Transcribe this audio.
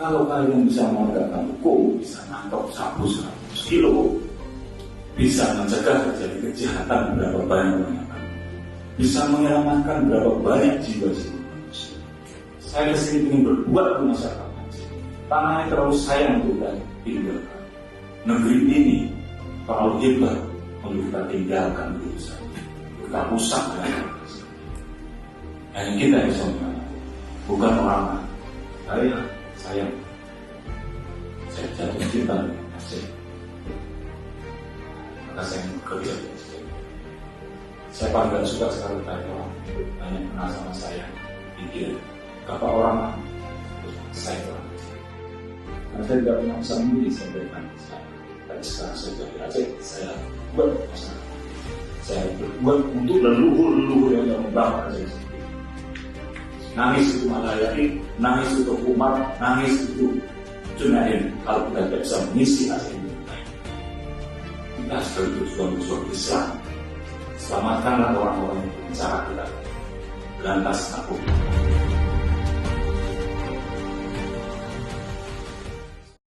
Kalau kalian bisa menegakkan hukum, bisa nangkap sabu 100 kilo, bisa mencegah terjadi kejahatan berapa banyak, bisa menyelamatkan berapa banyak jiwa-jiwa manusia. Saya kesini ingin berbuat untuk masyarakat Aceh. Tanah ini terlalu sayang untuk kita tinggalkan. Negeri ini terlalu hebat untuk kita tinggalkan begitu saja. Kita rusak dengan hanya kita yang bisa menang, bukan orang lain. Saya jatuh cinta dengan Aceh. Maka saya bekerja di Aceh. Saya paling suka sekali tanya orang banyak kenal sama saya, pikir apa orang saya orang. Karena saya tidak pernah bisa memilih sampaikan saya. Tapi sekarang saya jadi Aceh, saya buat masyarakat. Saya berbuat untuk leluhur yang tidak membangun Aceh. Nangis itu Malayani, nangis itu Umar, nangis itu Junaid. Kalau kita tidak bisa mengisi Aceh ini, kita sebagai berjuang Islam, selamatkanlah orang-orang yang bicara kita berantas narkoba.